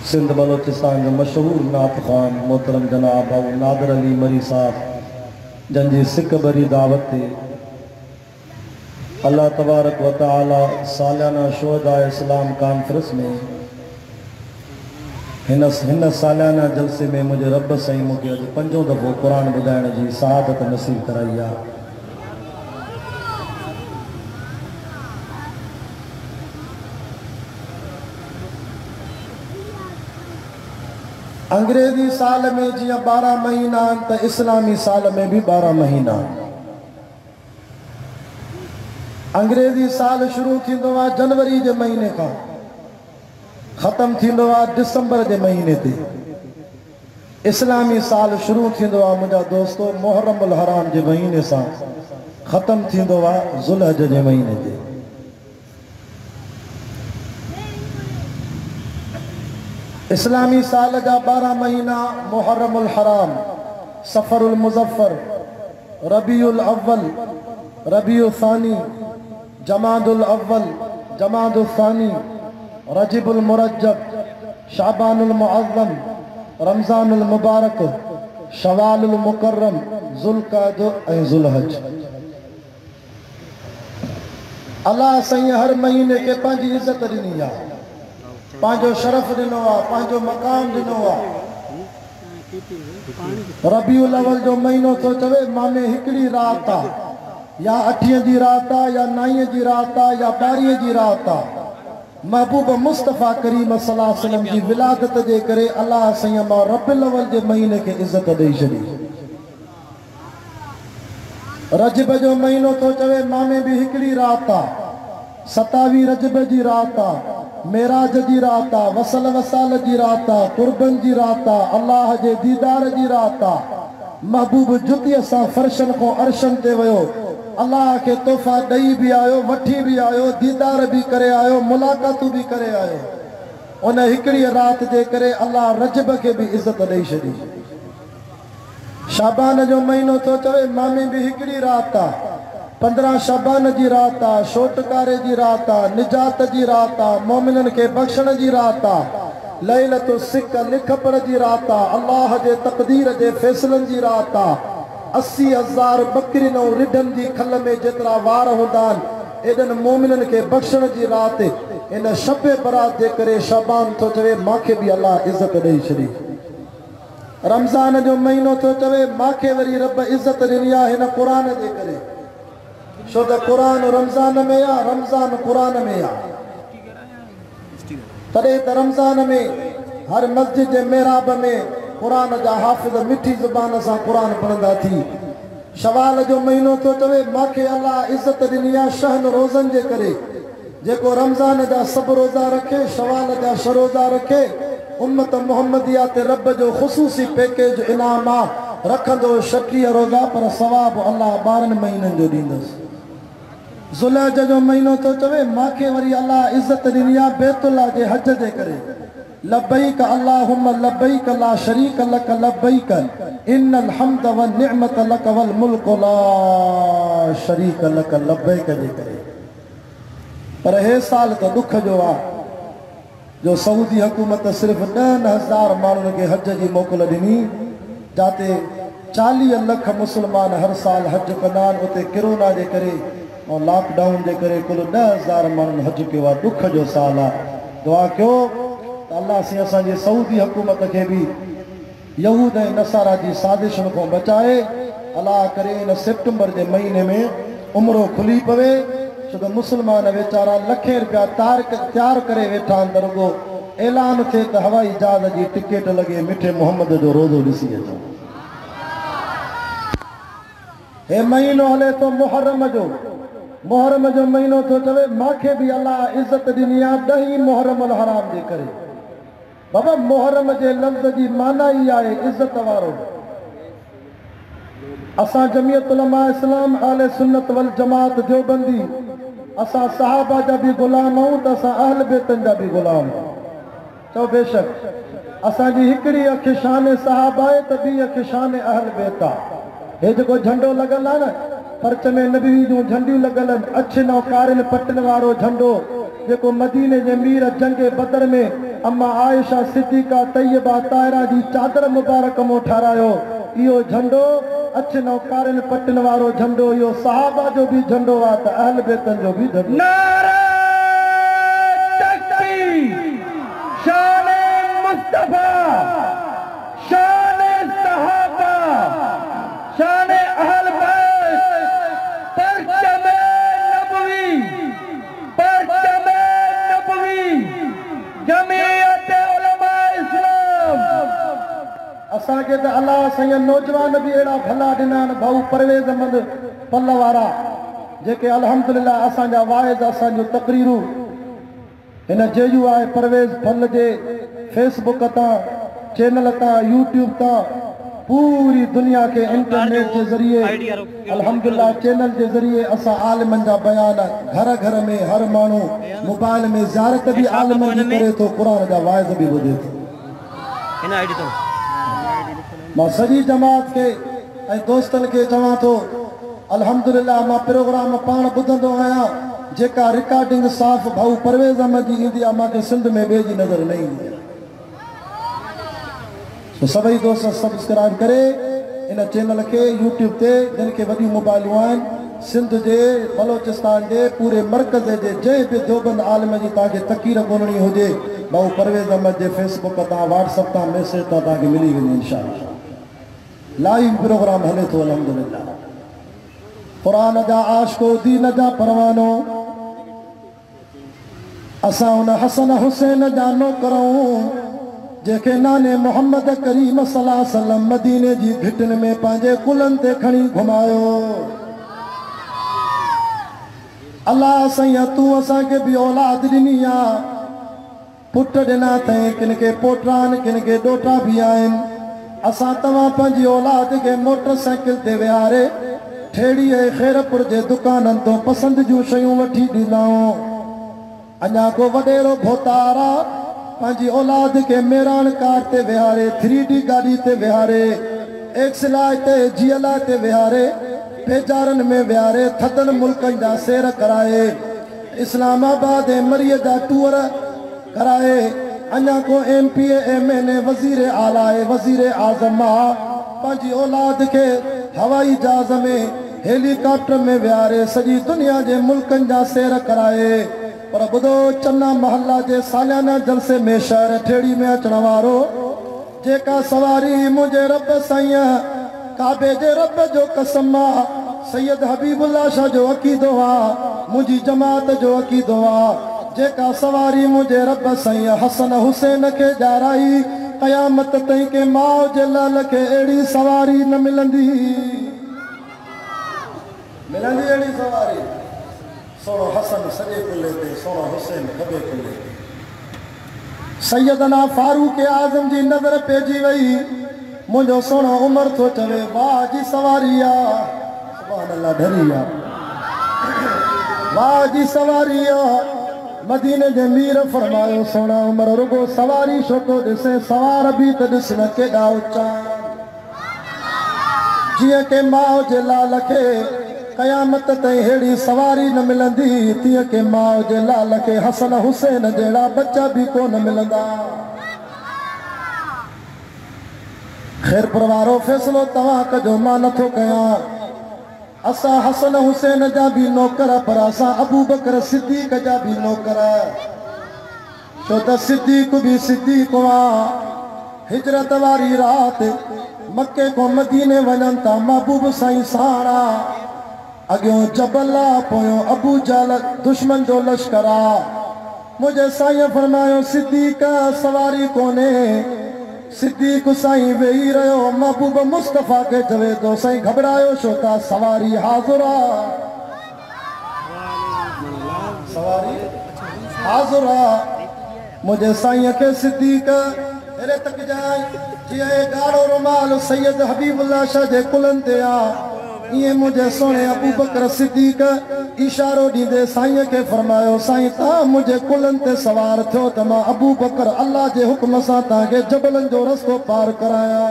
सिंध बलोचिस्तान जो मशहूर नात खान मोहतरम जनाब अबू नादिर अली मरी साहब जंजी सिक बरी दावत थे अल्लाह तबारक व तआला सालाना शुहदा इस्लाम कॉन्फ्रेंस में हिन सालाना जलसे में मुझे रब साईं मूंखे अॼु 5 दफ़ो कुरान ॿुधाइण जी सआदत नसीब कराई आहे। अंग्रेजी साल में जिया 12 महीना तो इस्लामी साल में भी 12 महीना। अंग्रेजी साल शुरू थींदो आहे जनवरी के महीने का, खत्म थींदो आहे दिसंबर के महीने ते। इस्लामी साल शुरू थींदो आहे मुंहिंजा दोस्तों मुहर्रम हराम के महीने से, खत्म थींदो आहे ज़ुल्हज के महीने ते। इस्लामी साल जा 12 महीना मुहर्रम हराम, सफरुल मुज़फ्फर, रबीउल अव्वल, रबीउल सानी, जमादुल अव्वल, जमादुल सानी, रजबुल मुरज्जब, शाबानुल मुअज़्ज़म, रमज़ानुल मुबारक, शवालुल मुकर्रम, ज़ुल्क़अद ऐं ज़ुल्हज। अल्लाह साईं हर महीने के पंहिंजी इज़्ज़त ॾिनी आहे, पांजो शरफ दिनो आ, पांजो मकाम दिनो आ। रबीउल अव्वल जो महीनो तो चवे मामे हिकड़ी रात आ, या 8 जी रात आ, या 9 जी रात आ, या 12 जी रात आ। महबूब मुस्तफ़ा करीम सल्लल्लाहु अलैहि वसल्लम जी विलादत जे करे अल्लाह साईं मां रबीउल अव्वल जे महीने के इज्जत ॾेई छॾी। रजब जो महीनो तो चवे मामे भी हिकड़ी रात आ, 27 रजब जी रात आ, मेराज जी रात आ, वसल वसाल जी रात आ, कुर्बन जी रात आ, अल्लाह जे दीदार जी रात आ। महबूब जुतीअ सां फर्शन को अर्शन ते वयो, अल्लाह के तोहफा ॾेई भी आयो, वठी भी आयो, दीदार भी करे आयो, मुलाकातूं भी करे आयो। उन हिकड़ी रात जे करे अल्लाह रजब के भी इज्जत ॾेई छॾी। शाबान जो महीनो तो चवे मामे भी हिकड़ी रात आ, 15 शाबान जी रात आ, छोटकारे जी रात आ, निजात जी रात आ, मोमिनन के बख्शण जी रात आ, लैलतु सिक लिख पर जी रात आ, अल्लाह जे तकदीर जे फैसलन जी रात आ। 80,000 बकरिन और रिढन जी खल में जेतरा वार हुंदान एडन मोमिनन के बख्शण जी रात इन शबे बरात जे करे शाबान तो चवे माखे भी अल्लाह इज्जत ॾेई छॾी। रमज़ान जो महीनो तो चवे माखे वरी रब इज्जत ॾिनी आहे हिन क़ुरान जे करे। छो त कुरान रमज़ान में आ, रमज़ान कुरान में आ। तॾहिं त रमज़ान में हर मस्जिद जे मेहराब में कुरान जा हाफ़िज़ मिठी ज़ुबान सां कुरान पढ़ंदा थी। शवाल जो महीनो तो चवे माखे अल्लाह इज़्ज़त ॾिनी आहे शहन रोज़न जे करे। जेको रमज़ान जा सब रोज़ा रखे, शवाल जा 6 रोज़ा रखे, उम्मत मुहम्मदिया ते रब जो ख़ुसूसी पैकेज इनाम आ, रखंदो 36 रोज़ा पर सवाब अल्लाह 12 महीननि जो ॾींदुसि। ज़ुल्हज जो महीनो तो चवे माखे वरी अल्लाह इज्जत ॾिनी आहे बैतुल्लाह जे हज जे करे। लब्बैक अल्लाहुम्मा लब्बैक ला शरीक लक लब्बैक इन्नल हम्द व निअमत लक वल मुल्क ला शरीक लक लब्बैक जे करे। पर हे साल तो दुख जो आ जो सऊदी हुकूमत सिर्फ 10,000 माण्हुनि खे हज जी मोकल ॾिनी, जाते 40 लख मुसलमान हर साल हज कंदा आहिनि। उते कोरोना जे करे और लॉकडाउन जे करे कुल 10,000 माण्हुनि हज कयो आहे। दुख जो साल आहे। दुआ कयो त अल्लाह से असांजी सऊदी हुकूमत खे भी यहूद ऐं नसारा जी साज़िशुनि खां बचाए। अल्लाह करे इन सितंबर जे महीने में उम्रो खुली पवे, छो त मुसलमान वेचारा लखें रुपया तैयार करे वेठा आहिनि। दरगो ऐलान थिए त हवाई जहाज जी टिकट लॻे मिठे मोहम्मद जो रोज़ो ॾिसी अचो। हे महीनो हले तो मुहर्रम जो महीनो तो चवे माखे भी अल्लाह इज्जत ॾिनी आहे 10 मुहर्रम हराम जे करे। बाबा मुहर्रम जे लफ़्ज़ जी माना ही आहे इज्जत वारो। असां जमियत उलमा इस्लाम आले सुन्नत वल जमात देवबंदी असां सहाबा जा भी गुलाम आहियूं त असां अहल बैतन जा भी गुलाम आहियूं। चओ बेशक असांजी हिकड़ी अख शान सहाबा आहे त ॿी अख शान अहल बैत आहे। हे जेको झंडो लॻल आहे न, पर्च में नबी जूं झंडियूं लॻल आहिनि, अछिन ऐं कारनि पटनि वारो झंडो जेको मदीने जे मीर जंग बदर में अम्मा आयशा सिद्दीका तैयबा ताहिरा जी चादर मुबारक मो ठारायो। इहो झंडो अछनो कारन पटन वारो झंडो, इहो सहाबा जो भी झंडो आ त अहल बैतन जो भी झंडो। नारे तकबीर, शान मुस्तफा, शान सहाबा, शान अहल बैत, परचम नबवी, परचम नबवी, जमीयत उलमा इस्लाम। असांखे त अल्लाह साईं नौजवान भी अहिड़ा भला ॾिना आहिनि भाऊ परवेज़ अहमद पल वारा, जेके अल्हम्दुलिल्लाह असांजा वाइज़ असांजूं तक़रीरूं हिन जेजू आहे परवेज़ फल जे फेसबुक तां, चैनल तां, यूट्यूब तां पूरी दुनिया के इंटरनेट के जरिए अल्हम्दुलिल्लाह चैनल के जरिए असां आलिमनि जा बयान घर घर में हर माण्हू मोबाइल में ज़ियारत भी आलिमनि जी करे थो, क़ुरान जा वाइज़ भी ॿुधे थो। मां सॼी जमात के ऐं दोस्तनि खे चवां थो अल्हम्दुलिल्लाह मां प्रोग्राम पाण ॿुधंदो आहियां, जेका रिकॉर्डिंग साफ़ भाऊ परवेज़ अहमद जी ईंदी आहे मूंखे सिंध में ॿिए जी नज़र न ईंदी आहे। तो सभी दोस्त सब्सक्राइब करे इन चैनल के यूट्यूब ते, जिनके वॾी मोबाइलूं आहिनि सिंध जे बलोचिस्तान जे पूरे मर्कज़ जे जंहिं बि देवबंद आलिम जी तव्हांखे तकीर ॻोल्हणी हुजे भाऊ परवेज़ अहमद जे फेसबुक तां, व्हाट्सअप तां, मैसेज तां तव्हांखे मिली वेंदी इंशाअल्लाह। लाइव प्रोग्राम हले थो अल्हम्दुलिल्लाह। क़ुरान जा आशिको, दीन जा परवानो, असां उन हसन हुसैन जा नौकरूं जेके नाने मोहम्मद करीम सल्लल्लाहु अलैहि वसल्लम मदीने जी घिटन में पंहिंजे कुलनि ते खणी घुमायो। अल्लाह साईं तूं असांखे बि औलाद ॾिनी आहे, पुट ॾिना अथई, किन खे पोटा आहिनि, किन खे ॾोटा बि आहिनि। असां तव्हां पंहिंजी औलाद खे मोटरसाइकिल ते विहारे ठेड़ी ऐं ख़ैरपुर जे दुकाननि तो पसंदि जूं शयूं वठी ॾींदाऊं। अञा को वॾेरो भोतारा पंहिंजी औलाद के मेरान कार ते विहारे, 3D गाड़ी ते विहारे, एक्सलाइ ते, जीएलआई ते विहारे, बेजारनि में विहारे, थधनि मुल्कनि जा सैर कराए, इस्लामाबाद ऐं मरीअ जा टूर कराए। अञा को MP MN वज़ीर आला वज़ीर आज़म पंहिंजी औलाद के हवाई जहाज़ में, हेलीकॉप्टर में विहारे सॼी दुनिया जे मुल्कनि जा सैर कराए। पर ॿुधो चन्ना महल्ला जे सालियाना जलसे में शहर ठेड़ी में अचण वारो जेका सवारी मुंहिंजे रब साईं काबे जे रब जो कसम आहे, सैयद हबीबुल्लाह शाह जो अक़ीदो आहे, मुंहिंजी जमात जो अक़ीदो आहे। जेका सवारी मुंहिंजे रब साईं हसन हुसैन खे ॼाराई, क़यामत ताईं के माउ जे लाल खे अहिड़ी सवारी न मिलंदी, मिलंदी अहिड़ी सवारी। सोनो हसन सॼे कुल्ले ते, सोनो हुसैन खबे कुल्ले ते। सैयदना फारूक आज़म जी नज़र पइजी वई, मुंहिंजो सोनो उमर थो चवे वाह जी सवारी आहे, सुभान अल्लाह ढरी आहे, वाह जी सवारी आहे। मदीने जे मीर फरमायो सोना उमर रुगो सवारी छो थो ॾिसे, सवार बि त ॾिस न केॾा ऊचा, जीअं के माउ जे लाल खे क़यामत ताईं अहिड़ी सवारी न मिलंदी, तीअं के माउ जे लाल खे हसन हुसैन जहिड़ा बच्चा भी कोन मिलंदा। ख़ैरपुर वारो फ़ैसिलो तव्हां कजो, मां नथो कयां। असां हसन हुसैन जा भी नौकर, पर असां अबू बकर सिद्दीक़ जा भी नौकर, छो त सिद्दीक़ भी सिद्दीक़ आहे। हिजरत वारी रात मके को मदीने वञनि था महबूब साईं साणा, अॻियों जबल आहे, पोयों अबू जहल दुश्मन जो लश्कर आहे। मुंहिंजे साईं फरमायो सिद्दीक़ सवारी कोन्हे, सिद्दीक़ साईं वेही रहियो, महबूब मुस्तफ़ा के चवे थो साईं घबरायो छो था, सवारी हाज़ुर आहे, सवारी हाज़ुर आहे। मुंहिंजे साईं खे सिद्दीक़ अहिड़े तक जाए जीअं ॻाढ़ो रुमाल सैयद हबीबुल्लाह शाह जे कुलनि ते आहे, इएं मुंहिंजे सोने अबू बकर सिद्दीक़ इशारो ॾींदे साईं खे फरमायो साईं तव्हां मुंहिंजे कुलनि ते सवार थियो त मां अबू बकर अल्लाह जे हुक्म सां तव्हांखे जबलनि जो रस्तो पार करायां।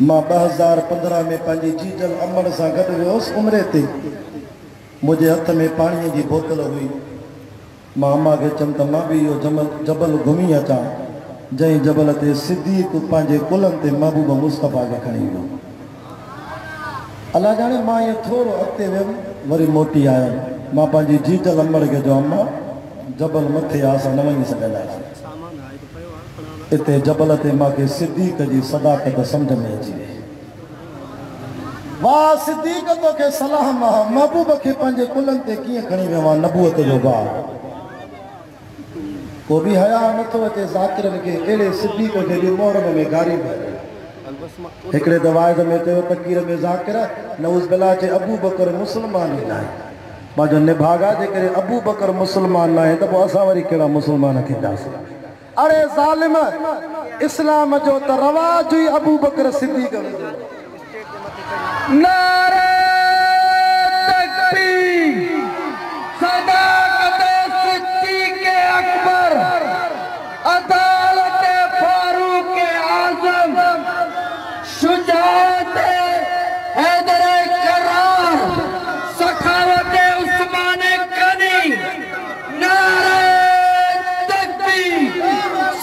मां 2015 में पंहिंजी जीजल अमड़ सां गॾु वियोसि उमरे ते। मुंहिंजे हथ में पाणीअ जी बोतल हुई, मां अम्मा खे चयमि त मां बि इहो जबल घुमी अचां। जंहिं जबल ते सिद्दीक़ पंहिंजे कुलनि ते महबूब मुस्तफ़ा खे खणी वियो। अलाह जाने मां इहो थोरो अॻिते वियुमि, वरी मोटी आयुमि। मां पंहिंजी जीजल अमड़ खे चयो अम्मा जबल मथे आहे, असां न वञी सघंदासीं। हिते जबल ते मूंखे सिद्दीक़ जी सदाकत सम्झ में अची वई। वाह सिद्दीक़ तोखे सलाम आहे, महबूब खे पंहिंजे कुलनि ते कीअं खणी वियो आहे, नबूअत जो भाउ। को बि हया नथो अचे ज़ाकिरनि खे, अहिड़े सिद्दीक़ खे बि मोहरम में गारी पए। हिकिड़े त वाइद में चयो तकीर में ज़ाकिर नऊज़ बिल्लाह चए अबू बकर मुस्लमान ई न आहे। मां जो निभागा जेकॾहिं अबू बकर मुस्लमान न आहे त पोइ असां वरी कहिड़ा मुस्लमान थींदासीं। अरे ज़ालिम, इस्लाम जो त रवाज ई अबू बकर सिद्दीक़। नारे तकबीर, सदाकत सिद्दीक़ अकबर, अदालत फारूक आज़म, शुजाअत हैदर करार, सखावत उस्मान गनी। नारे तकबीर,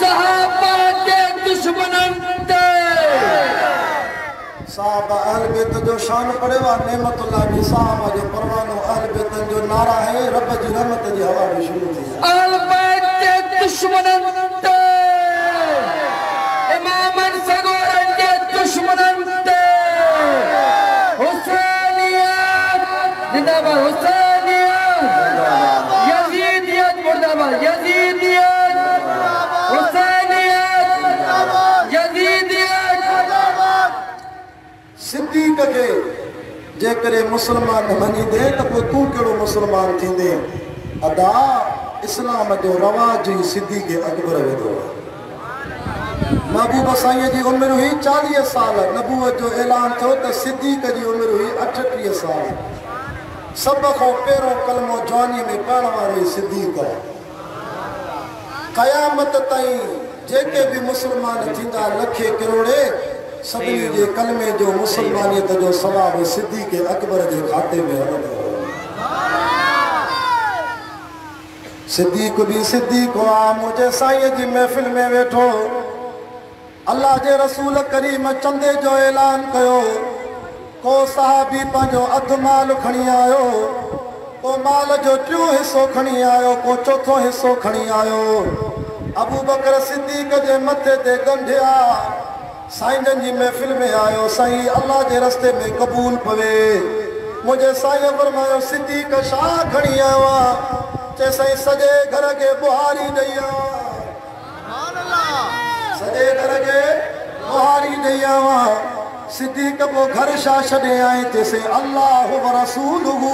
सहाबा के दुश्मनन ते साहब अहल बैत जो शान पड़े वा नेमतुल्लाह भी साहब जो परवानो अहल बैत जो नारा है रब जी रहमत जी हवा में शुरू थी। अहल बैत के दुश्मनन ते, इमामन सगोरन के दुश्मनन ते, हुसैनियत जिंदाबाद, हुसैनियत, यजीदियत मुर्दाबाद, यजीदियत, हुसैनियत, यजीदियत। सिद्दीक़ के जेकरे मुसलमान मनी दे तो पोइ तू केड़ो मुसलमान थींदे। अदा इस्लाम जो रवाज ही सिद्दीक़ अकबर वेदो। महबूब साईं जी उम्र हुई 40 साल, नबूवत जो ऐलान थियो त सिद्दीक़ जी उम्र हुई 38 साल। सब को पहिरों कलमो जवानी में पढ़ण वारो सिद्दीक़। क़यामत ताईं जेके भी मुसलमान थींदा लखे करोड़े, सभी जे कलमे जो मुसलमानियत जो सवाब सिद्दीक़ अकबर के खाते में हलंदो। सिद्दीक़ भी सिद्दीक़ हुआ, मुझे साईं जी महफ़िल में वेठो अल्लाह जे रसूल करीम चंदे जो ऐलान कयो। को सहाबी पंहिंजो अधु माल खणी आयो, को माल जो टियों हिस्सो खणी आयो, को चौथों हिस्सो खणी आयो। अबू बकर सिद्दीक़ जे मथे ते गंढिया साईं जी महफ़िल में आयो। साईं अल्लाह के रस्ते में कबूल पवे। मुझे साईं फरमायो सिद्दीक़ छा खणी आयो आहे? चे साईं सॼे घर के बुहारी ॾेई आयो आहियां, सॼे घर के बुहारी ॾेई आयो आहियां। सिद्दीक़ पोइ घर छा छॾे आई? चइसि अल्लाह व रसूलुहु,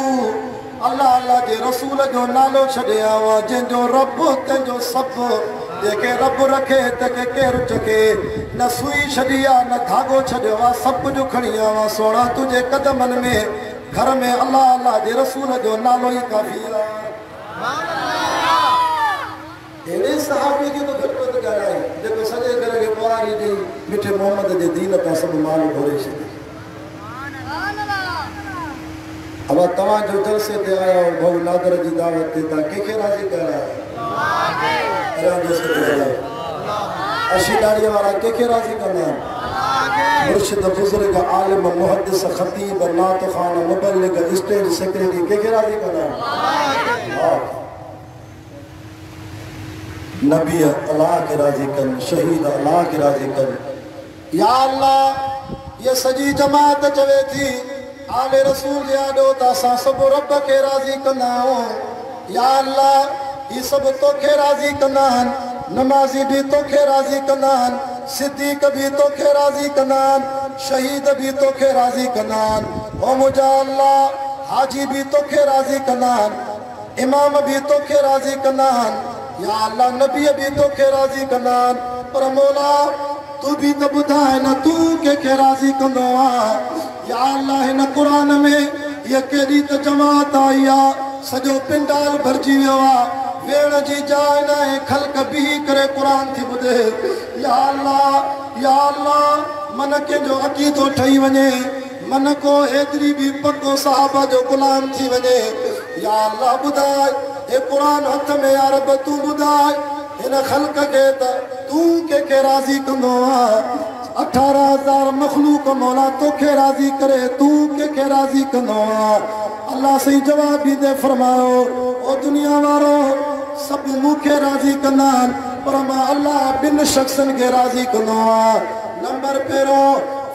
अल्लाह अल्लाह जे रसूल जो नालो छॾे आयो आहे। जंहिंजो रब तंहिंजो सभु, जेके रब रखे तंहिंखे केरु चके। न सुई छॾी आहे न धागो छॾियो आहे, सभु कुझु खणी आयो आहे। सोणा तुंहिंजे कदमनि में घर में अल्लाह अल्लाह जे रसूल जो नालो ई काफ़ी आहे। अहिड़े सहाबी खे तो घटि वधि ॻाल्हाए जेको सॼे घर खे बुआरी ॾेई मिठे मोहम्मद जे दीन तां सभु माल घोरे छॾे। अब तव्हांजो जलसे ते आया हो भाऊ नादर जी दावत ते, तव्हां कंहिंखे राज़ी करायो? अशी दाड़ीअ वारा कंहिंखे राज़ी कंदा आहिनि? मुर्शिद बुज़ुर्ग आलिम मुहद्दिस ख़तीब नात ख़ान मुबल्लिग स्टेज सेक्रेटरी कंहिंखे राज़ी कंदा आहिनि? नबी अल्लाह के राज़ी कर, शहीद अल्लाह के राज़ी कर। या अल्लाह ये सजी जमात चवे थी आले रसूल जे आॾो त असां सभु रब खे राज़ी कंदा आहियूं। या अल्लाह ये सब तोखे राज़ी कंदा आहिनि, नमाज़ी भी तोखे राज़ी कंदा आहिनि, सिद्दीक़ भी तोखे राज़ी कंदा आहिनि, शहीद भी तोखे राज़ी कंदा आहिनि। ओ मुंहिंजा अल्लाह हाजी भी तोखे राज़ी कंदा आहिनि, इमाम भी तोखे राज़ी कंदा आहिनि। या अल्लाह नबी भी तोखे राज़ी कंदा आहिनि। पर मौला तू भी त ॿुधाए न तू कंहिंखे राज़ी कंदो आहे? या अल्लाह हिन क़ुरान में ये केॾी त जमात आई आहे, सॼो पिंडाल भरिजी वियो आहे, वेण जी जाइ न आहे, ख़ल्क़ बीही करे क़ुरान थी ॿुधे। या अल्लाह मन कंहिंजो अक़ीदो ठही वञे, मन को एतिरी बि पको सहाबा जो ग़ुलाम थी वञे। या अल्लाह ॿुधाए ए कुरान हथ में या रब तू बुधाए इन खल्क के तू के राजी कंदो 18,000 मखलूक मौला तोखे राजी करे तू के राजी कंदो अल्लाह सही जवाब भी दे फरमायो ओ दुनिया वारो सब मुखे राजी कंदान पर मां अल्लाह बिन शख्सन के राजी कंदो नंबर पेरो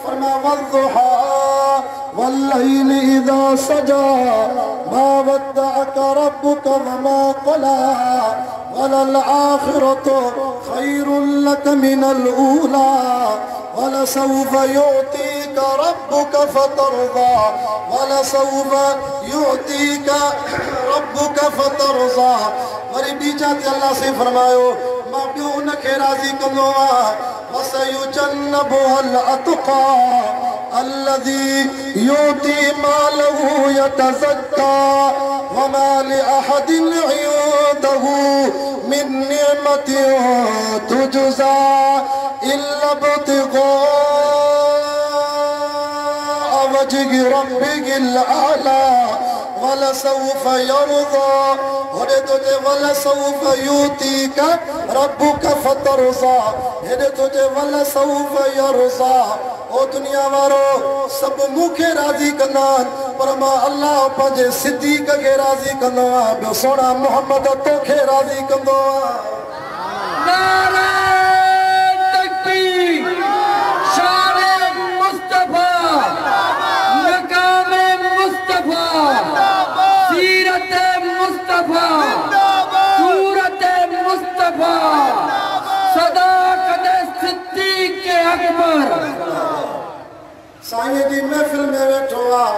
फरमा वल्दुहा वल्लैल इज़ा सजा मा वद्दअक रब्बुक वमा क़ला वलल आखिरतु खैरुल लक मिनल ऊला वलसौफ युअतीक रब्बुक फतरज़ा वलसौफ युअतीक रब्बुक फतरज़ा वरी बीजा ते अल्लाह से फरमायो मां बियो उनखे राज़ी कंदो वसयुजन्नबुल अतक़ा الذي يؤتي ماله يتزكى وما لأحد عنده من نعمة تجزى إلا ابتغاء وجه ربك الأعلى ولسوف يرضى ولسوف يؤتيك ربك فترضى ولسوف يرضى ओ दुनिया वारो सब मुखे राजी कंदान पर मां अल्लाह पंहिंजे सिद्दीक़ के राजी कंदो आहे ॿियो सोना मोहम्मद तोखे राजी कंदो आहे नारे तकबीर शारे मुस्तफा मकामे मुस्तफा सीरत मुस्तफा सूरत मुस्तफा सदाकत सिद्दीक़ अकबर साईं जी महफिल में वेठो आहे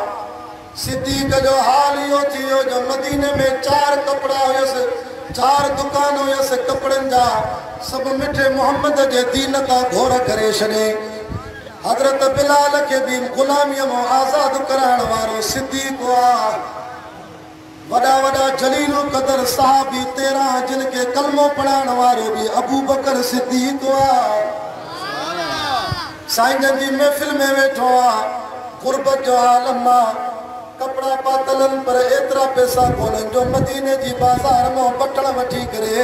सिद्दीक़ जो हाल इहो थियो जो मदीने में 4 कपड़ा हुयसि 4 दुकान हुयसि कपड़नि जा सभु मिठे मोहम्मद जे दीन तां घोर करे छॾे हज़रत बिलाल खे बि ग़ुलामीअ मां आज़ाद कराइण वारो सिद्दीक़ आहे वॾा वॾा जलील क़दर सहाबी 13 जिन खे कलमो पढ़ाइण वारो बि अबू बकर सिद्दीक़ आहे साईं जी महफिल में वेठो आहे गुरबत जो आलम मां कपड़ा पातलन पर एतरा पैसा कोन्हनि जो मदीने जी बाज़ार मां बटण वठी करे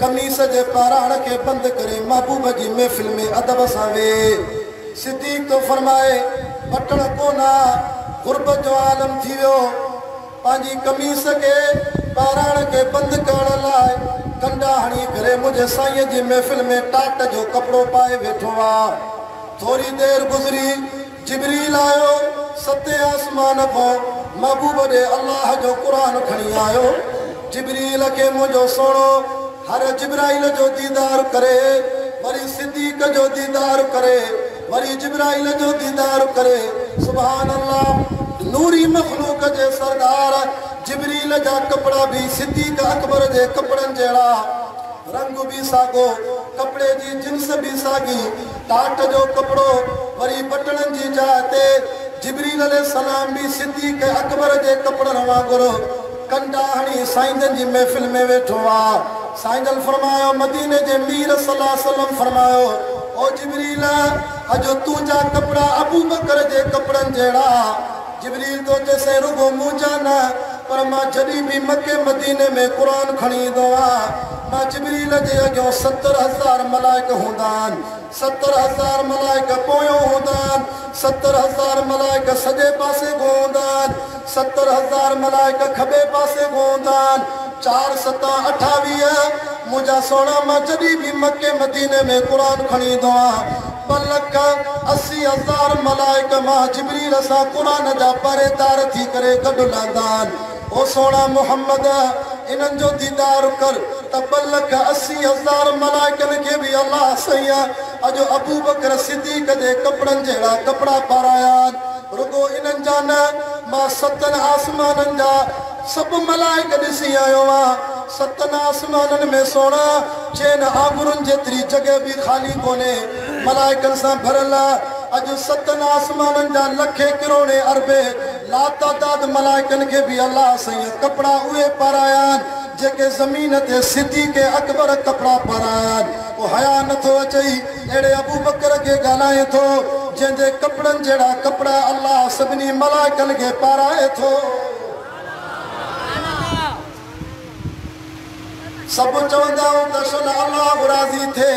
कमीस जे पाराण खे बंदि करे महबूब जी महफिल में अदब सां वेह सिद्दीक़ तो फरमाए बटण कोन्हा गुरबत जो आलम थी वियो पंहिंजी कमीस के पाराण के बंदि करण लाइ कंडा हणी करे मुंहिंजे साईं जी महफिल में टाट जो कपिड़ो पाए वेठो आहे थोड़ी देर गुजरी जिब्रील आयो 7 आसमान को महबूब दे अल्लाह जो कुरान खणी आयो जिब्रील के मुझो सोनो हर जिब्राइल जो दीदार करे वरी सिद्दीक़ जो दीदार करे वरी जिब्राइल जो दीदार करे सुभान अल्लाह नूरी मखलूक जे सरदार जिब्रील जा कपड़ा भी सिद्दीक़ अकबर जे कपड़न जड़ा रंग भी सागो कपड़े जी जिन्स भी सागी टाट जो कपड़ो वरी बटणन जी जाते जिब्रील अलैहिस्सलाम भी सिद्दीक़ अकबर जे कपड़न वांगुरु कंडा हणी साईं जी महफिल में वेठो आहे साईं फरमायो मदीने जे मीर सल्लल्लाहु अलैहि वसल्लम फरमायो ओ जिब्रील अजो तुंहिंजा कपड़ा अबू बकर जे कपड़न जहिड़ा जिब्रील तो जैसे रुगो मुंहिंजा न पर मां जॾहिं बि मके मदीने में कुरान खणी ईंदो आहियां मां जिब्रील जे अॻियां 70,000 मलाइक हूंदा आहिनि 70,000 मलाइक पोयों हूंदा आहिनि 70,000 मलाइक सॼे पासे को हूंदा आहिनि 70,000 मलाइक खॿे पासे को हूंदा आहिनि 4 7 28 मुंहिंजा सोना मां जॾहिं बि मके मदीने में कुरान खणी ईंदो आहियां 2,80,000 मलाइक मां जिब्रील सां कुरान जा परेदार थी करे गॾु लहंदा आहिनि ओ सोना मोहम्मद इन्हनि जो दीदार कर त 2,80,000 मलाइकन खे बि अल्लाह सैया अॼु अबू बकर सिद्दीक़ जे कपड़नि जहिड़ा कपड़ा पाराया आहिनि रुगो इन्हनि जा न मां 7 आसमाननि जा सभु मलाइक ॾिसी आयो आहियां 7 आसमाननि में सोना चैन आंगुरनि जेतिरी जॻह बि ख़ाली कोन्हे मलाइकनि सां भरियल अॼु 7 आसमाननि जा लखे करोड़े अरबे लातादाद मलाइकनि खे बि अल्लाह सही कपड़ा उहे पाराया आहिनि जेके ज़मीन ते सिद्दीक़ अकबर कपड़ा पाराया आहिनि पोइ हया नथो अचई अहिड़े अबू बकर खे ॻाल्हाए थो जंहिंजे कपड़नि जहिड़ा कपड़ा अल्लाह सभिनी मलाइकनि खे पाराए थो सब चवंदा दर्शन अल्लाह राज़ी थे,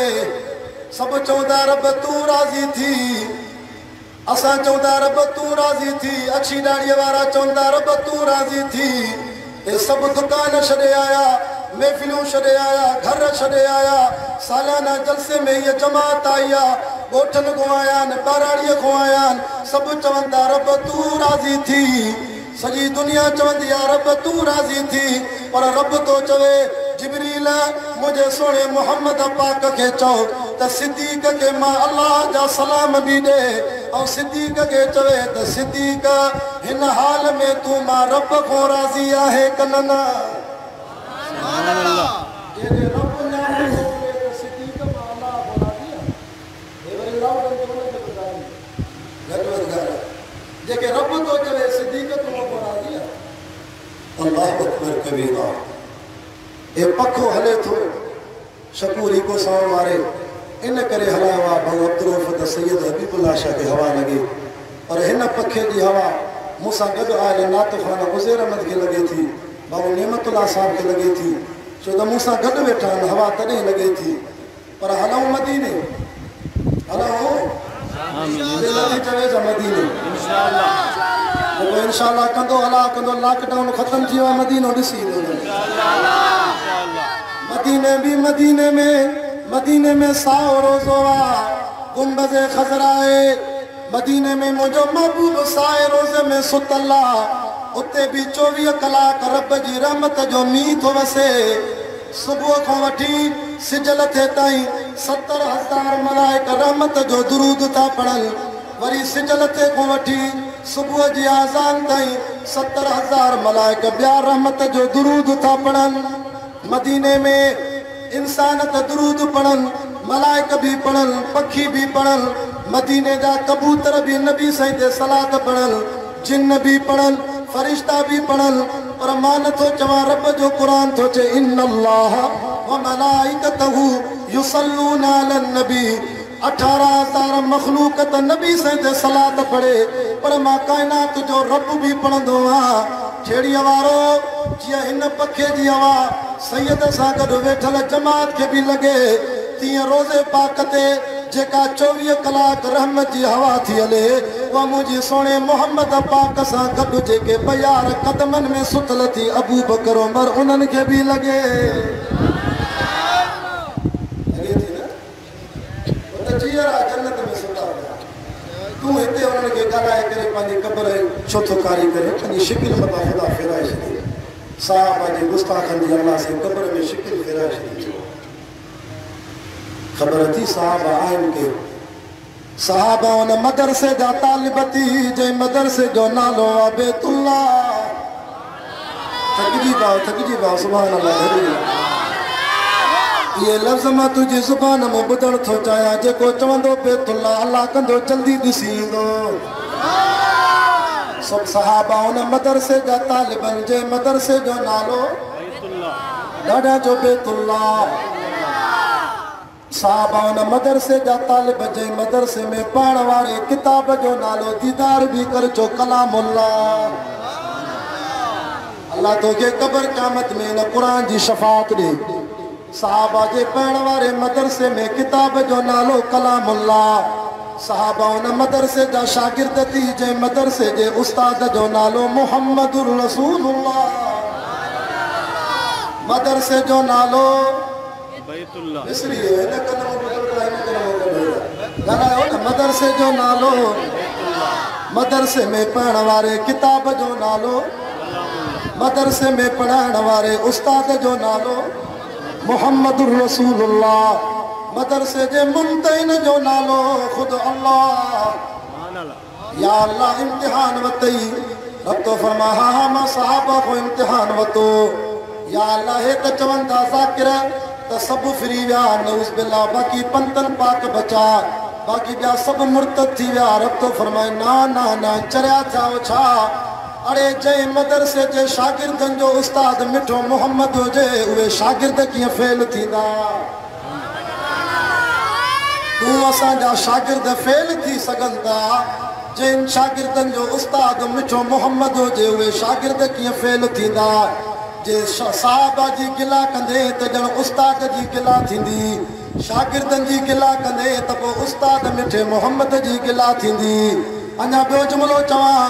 सब चवंदा रब तू राज़ी थी, असां चवंदा रब तू राज़ी थी, अछी दाढ़ीअ वारा चवंदा रब तू राज़ी थी। ये सब दुकान छॾे आया, महफ़िलूं छॾे आया, घर छॾे आया, सालाना जलसे में ये जमात आई आहे, ॻोठन को आया आहिनि, ॿाराड़ीअ को आया आहिनि, सभु चवंदा रब तू राज़ी थी। सॼी दुनिया चवंदी आहे रब तू राज़ी थी, पर रब तो चवे जिब्रील मुझे सोने मोहम्मद पाक के चओ त सिद्दीक़ के मां अल्लाह जा सलाम भी दे, और सिद्दीक़ के चवे त सिद्दीक़ हिन हाल में तू मां रब को राज़ी आहे क न न। जेके रब तो चवे सिद्दीक़ तू को राज़ी आहे। अल्लाह अकबर कबीरा। ये पखो हले थो शकूरी को साव मारे, इन करे हलायो आहे भाऊ अब्दुल रऊफ़ सैयद हबीबुल्लाह शाह खे हवा लगे, और हिन पखे जी हवा मूंसां गॾु आयल नात ख़ान उज़ैर अहमद खे लगे थी, भाऊ नेमतुल्लाह साहब खे लगे थी, छो त मूंसां गॾु वेठा आहिनि, हवा तॾहिं लगे थी। पर हलूं मदीने, हलूं चवे मदीने इंशाअल्लाह कंदो हला कंदो, लॉकडाउन ख़त्म थी वियो आहे, मदीनो ॾिसी ईंदो। मदीने में साओ रोज़ो आहे, गुंबज़े ख़ज़रा आहे, मदीने में मुंहिंजो महबूब साए रोज़े में सुतल आहे, उते बि 24 कलाक रब जी रहमत जो मींहुं थो वसे। सुबुह खां वठी सिजल थिए ताईं 70,000 मलाइक रहमत जो दुरूद था पढ़नि, वरी सिजल थिए खां वठी सुबुह जी आज़ान ताईं 70,000 मलाइक ॿिया रहमत जो दुरूद था पढ़नि। मदीने में इंसान त दुरूद पढ़नि, मलाइक भी पढ़नि, पखी भी पढ़नि, मदीने जा कबूतर भी नबी साईं ते सलात पढ़नि, जिन भी पढ़नि, फरिश्ता भी पढ़नि, पर मां नथो चवां रब जो क़ुरान थो चए इन्नल्लाह व मलाइकतहू युसल्लूना अलन नबी। 18,000 मखलूक त नबी साईं ते सलात पढ़े, पर मां काइनात जो रब भी पढ़ंदो आहियां। छेड़ीअ वारो जीअं हिन पखे जी हवा सैयद सां गॾु वेठल जमात खे बि लॻे, तीअं रोज़े पाक ते जेका 24 कलाक रहमत जी हवा थी हले, उहा मुंहिंजी सोणे मोहम्मद पाक सां गॾु जेके बयार कदमनि में सुतल थी अबू बकर उमर उन्हनि खे बि लॻे थी न। जन्नत में सुठा तूं हिते उन्हनि खे ॻाल्हाए करे पंहिंजी क़बर छो थो कारी करे, पंहिंजी शिकिल मथां ख़ुदा फेराए छॾी, साहब जे गुस्ताखनि जी अल्लाह से क़बर में शिकिल फेराए छॾी। ख़बर थी साहब आहिनि के साहब उन मदरसे जा तालिब थी, जंहिं मदरसे जो नालो आहे बैतुल्लाह। थकिजी पाओ सुभान अल्लाह। ये लफ़्ज़ मां तुंहिंजी ज़ुबान में ॿुधण थो चाहियां, जेको चवंदो बैतुल्लाह अल्लाह कंदो जल्दी ॾिसी ईंदो। सब सहाबा उन मदरसे जा तालिबनि, जे मदरसे जो नालो ॾाढा जो बैतुल्लाह। साहबा उन मदरसे जा तालिब, जे मदरसे में पढ़ण वारे किताब जो नालो दीदार भी कर जो कलामुल्लाह। अल्लाह तोखे क़बर क़यामत में न क़ुरान जी शफ़ाअत ॾे। साहबा जे पढ़ण वारे मदरसे में किताब जो नालो कलामुल्लाह। साहबा उन मदरसे जा शागिर्द थी, जे मदरसे जे उस्ताद जो नालो मुहम्मदुर रसूलुल्लाह। मदरसे जो नालो बैतुल्लाह। मदरसे जो नालो, मदरसे में पढ़ण वारे किताब जो नालो, मदरसे में पढ़ाइण वारे उस्ताद जो नालो मुहम्मदुर रसूलुल्लाह। मदरसे जे मुमतहिन जो नालो खुद अल्लाह। या अल्लाह इम्तिहान वतई, रब तो फरमा हा मां सहाबा को इम्तिहान वतो। या अल्लाह हे त चवनि था ज़ाकिर त सभु फिरी विया, नऊज़ बिल्लाह, बाक़ी पंतन पाक बचा, बाक़ी ॿिया सभु मुर्तद थी विया। रब तो फरमाए ना ना ना, चरिया थिया छा? अरे जंहिं मदरसे जे शागिर्दनि जो उस्ताद मिठो मोहम्मद हुजे, उहे शागिर्द कीअं फेल थींदा? तूं असांजा शागिर्द फेल थी सघनि था, जिन शागिर्दनि जो उस्ताद मिठो मोहम्मद हुजे, उहे शागिर्द कीअं फेल थींदा? जे साहबा जी गिला कंदे त ॼण उस्ताद जी गिला थींदी, शागिर्दनि जी गिला कंदे त पोइ उस्ताद मिठे मोहम्मद जी गिला थींदी। अञा ॿियो जुमिलो चवां,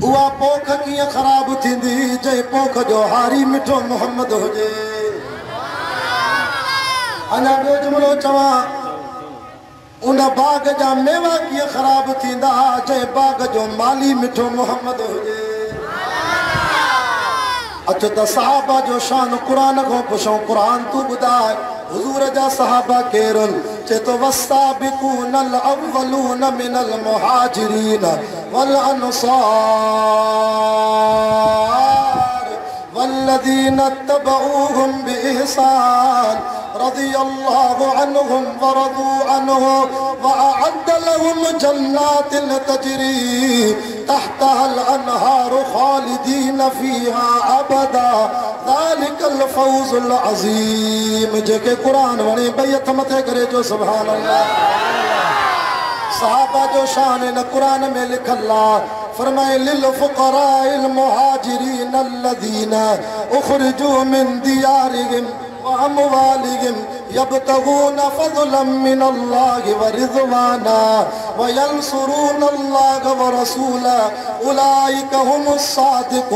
उहा पोख कीअं ख़राब थींदी जंहिं पोख जो हारी मिठो मोहम्मद हुजे। अञा ॿियो जुमिलो चवां, उन बाग जा मेवा कीअं ख़राब थींदा जंहिं बाग जो माली मिठो मोहम्मद हुजे। अचो त साहबा जो शान क़ुरान खां पुछूं। क़ुरान तूं ॿुधाए हुज़ूर जा साहबा केरनि? चए थो वस्साबिक़ूनल अव्वलून मिनल मुहाजिरीन वल अंसार वल्लज़ीना तबऊहुम बिइहसान रज़ियल्लाहु अन्हुम व रज़ू अन्हु व अअद्द लहुम जन्नातिन तजरी तहतहल अनहारु खालिदीन फीहा अबदा ज़ालिकल फौज़ुल अज़ीम। जेके क़ुरान वणे ॿई हथ मथे करे जो सुभान अल्लाह। साहबा जो शान इन क़ुरान में लिखल आहे। फरमाए लिल फुक़राइल मुहाजिरीन अल्लज़ीना उख़रिजू मिन दियारिहिम व अमवालिहिम यब्तगून फ़ज़लन मिनल्लाहि व रिज़वाना व यंसुरूनल्लाह व रसूलहु उलाइका हुमुस सादिक़ून।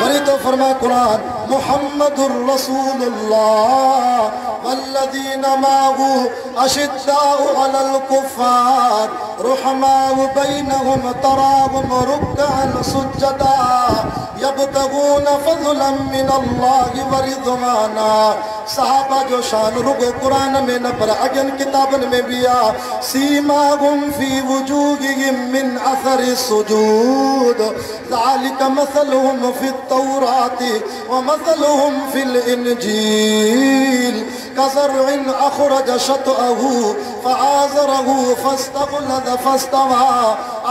वरी तो फरमाए क़ुरान मुहम्मदुर रसूलुल्लाह वल्लज़ीना माअहु अशिद्दाउ अलल कुफ़्फ़ार रुहमाउ बैनहुम तराहुम रुक्अन सुज्जदा यब्तगून फ़ज़लन मिनल्लाहि व रिज़वाना। साहबा जो शान रुगो क़ुरान में न पर अॻियनि किताबनि में बि आहे। सीमाहुम फ़ी वुजूहिहिम मिन असरि सुजूद ज़ालिका मसलुहुम फ़ित तौराति व मसलुहुम फ़िल इंजील कज़रइन अख़रज शतअहु फ़आज़रहु फ़स्तग़लज़ फ़स्तवा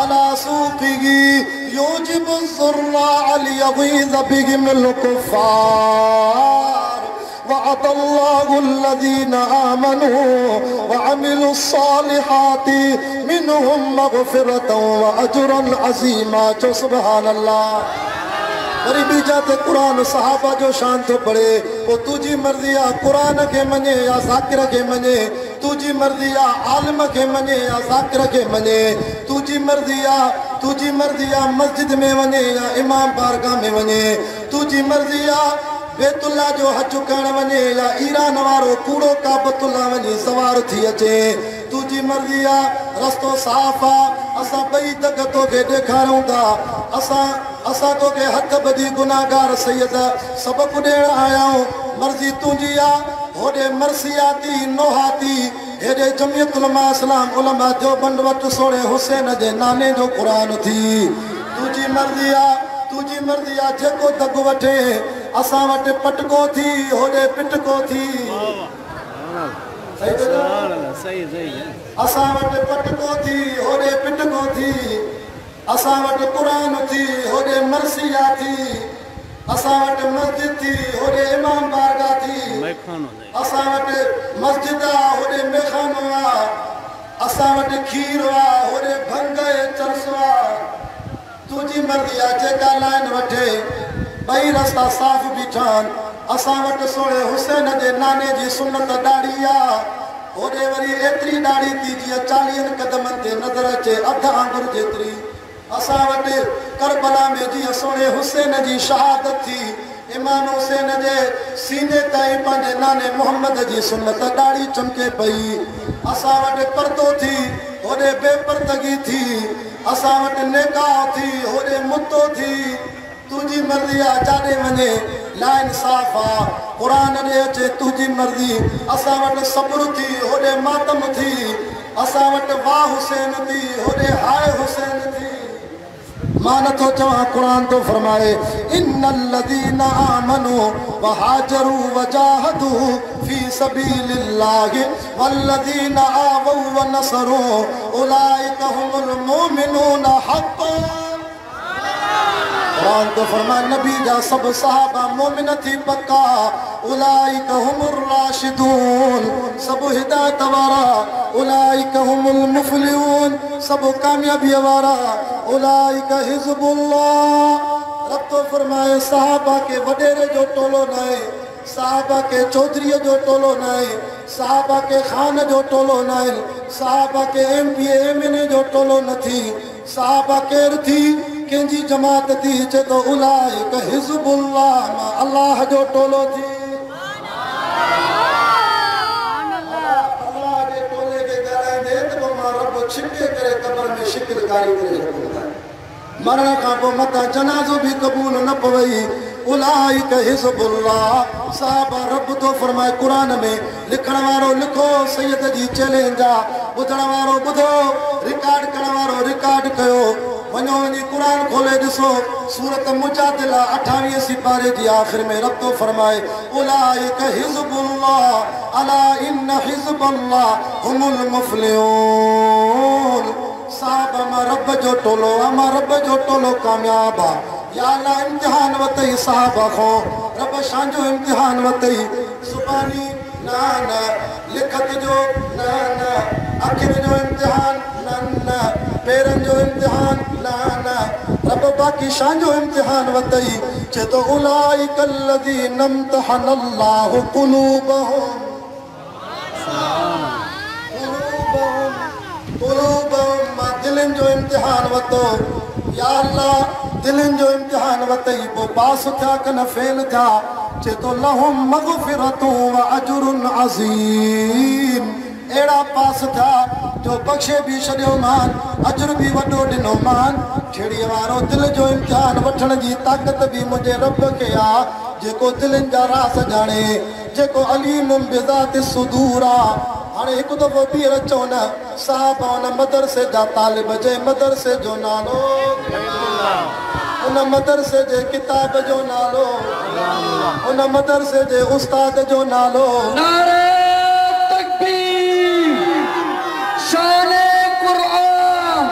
अला सूक़िही युजिबु ज़ुर्राअ लियग़ीज़ बिहिमिल कुफ़्फ़ार वअद अल्लाहु अल्लज़ीना आमनू व अमिलुस सालिहाति मिनहुम मग़फ़िरतन व अजरन अज़ीमा। चो सुभान अल्लाह। वरी बीजा ते क़ुरान साहबा जो शान थो पढ़े। पोइ तुंहिंजी मर्ज़ी आहे क़ुरान खे मञे या ज़ाकिर खे मञे, तुंहिंजी मर्ज़ी आहे आलिम खे मञे या ज़ाकिर खे मञे, तुंहिंजी मर्ज़ी आहे मस्जिद में वञे या इमाम बारगाह में वञे, तुंहिंजी मर्ज़ी आहे बेतुल्ला जो हज करण वञे या ईरान वारो कूड़ो काबतुल्ला वञी सवार थी अचे। तुंहिंजी मर्ज़ी आहे रस्तो साफ़ आहे। असां ॿई तक तोखे ॾेखारूं था। असां तोखे हथ ॿधी गुनाहगार सैयद सबक़ु ॾियण आया आहियूं। मर्ज़ी तुंहिंजी आहे। होॾे मर्सियाती नोहाती हेॾे जमियत उलमा इस्लाम उलमा देवबंद वटि सोणे हुसैन जे नाने जो क़ुरान थी। तुंहिंजी मर्ज़ी आहे जेको दग वठे। असां वटि पटको थी होॾे पिटको थी। असां वटि पटको थी होॾे पिटको थी। असां वटि क़ुरान थी होॾे मर्सिया थी। असां वटि मस्जिद थी होॾे इमाम बारगाह थी। असां वटि मस्जिद आहे होॾे मेखानो आहे। असां वटि खीर आहे होॾे भंग ऐं चरस आहे। तुंहिंजी मर्ज़ी आहे जेका लाइन वठे। ॿई रस्ता साफ़ बीठा आहिनि। असां वटि सोणे हुसैन जे नाने जी सुनत ॾाढ़ी आहे। होॾे वरी एतिरी ॾाढ़ी थी जीअं 40 क़दमनि ते नज़र अचे, अधु आंगुर जेतिरी। असां वटि करबला में जीअं सोणे हुसैन जी शहादत थी, इमाम हुसैन जे सीने ताईं पंहिंजे नाने मोहम्मद जी सुनत ॾाढ़ी चमके पई। असां वटि पर्दो थी होॾे बेपर्दगी थी। असां वटि निकाह थी होॾे मुतो थी। तुंहिंजी मर्ज़ी आहे जाॾे वञे लाइन साफ़ आहे। क़ुरान ॾे अचे तुंहिंजी मर्ज़ी। असां वटि सब्र थी होॾे मातम थी। असां वटि वाह हुसैन थी होॾे हाय हुसैन थी। मां नथो चवां क़ुरान तो फरमाए इन्नल लज़ीना आमनू व हाजरू व जाहदू फी सबीलिल्लाहि वल्लज़ीना आवौ व नसरू उलाइका हुमुल मुमिनूना हक़्क़न। क़ुरान तो फरमाए नबी जा सब सहाबा मोमिन थी पक्का। उलाइका हुमुर राशिदून, सब हिदायत वारा। उलाइका हुमुल मुफलिहून, सब कामयाबी वारा। उलाइका हिज़्बुल्लाह। रब तो फरमाए सहाबा के वडेरे जो टोलो नाहे, सहाबा के चौधरी जो टोलो नाहे, सहाबा के खान जो टोलो नाहे, सहाबा के MP MNA जो टोलो न थी। सहाबा केर थी कंहिंजी जमात थी, चे तो उलाइका हिज़्बुल्लाह, मां अल्लाह जो टोलो थी। अल्लाह जे टोले के ॻाल्हाईंदे त पोइ मां रब छिके करे क़ब्र में शिकिलकारी करे छॾींदो। मरण खां पोइ मथां जनाज़ो भी क़बूल न पवई। उलाइका हिज़्बुल्लाह। साहबा रब तो फरमाए कुरान में, लिखण वारो लिखो सैयद जी चैलेंज आ, ॿुधण वारो ॿुधो, रिकॉर्ड करण वारो रिकॉर्ड कयो। वञो वञी कुरान खोले ॾिसो, सूरत मुजादिला 28 सिपारे जी आख़िर में रब तो फरमाए उलाइका हिज़्बुल्लाह अला इन्न हिज़्बल्लाह हुमुल मुफ़्लिहून। साहब मां रब जो टोलो, मां रब जो टोलो कामयाब आ। या अल्लाह इम्तिहान वतई साहबा खो, रब शांजो इम्तिहान वतई। सुबानी ना ना, लिखत जो ना ना, अखिर जो इम्तिहान ना ना, पेरन जो इम्तिहान ना ना, रब बाकी शांजो इम्तिहान वतई। चे तो उलाइका अल्लज़ीना इम्तहनल्लाहु क़ुलूबहुम दिलन जो इम्तिहान वतो। या अल्लाह दिलन जो इम्तिहान वतई, पोइ पास थिया कन फेल थिया। चे तो लहुम मग़फ़िरतुन व अजरुन अज़ीम। अहिड़ा पास थिया जो बख़्शे भी छॾियो मान, अजर भी वॾो ॾिनो मान। छेड़ीअ वारो दिल जो इम्तिहान वठण जी ताक़त भी मुंहिंजे रब खे आ, जेको दिलनि जा राज़ ॼाणे, जेको अलीमुम बिज़ाति सुदूर आ। हाणे हिकु दफ़ो ॿीहर चओ न, साहब उन मदरसे जा तालिब जे मदरसे जो नालो, उन मदरसे जे किताब जो नालो, उन मदरसे जे उस्ताद जो नालो। नारे तकबीर। शाने कुरान,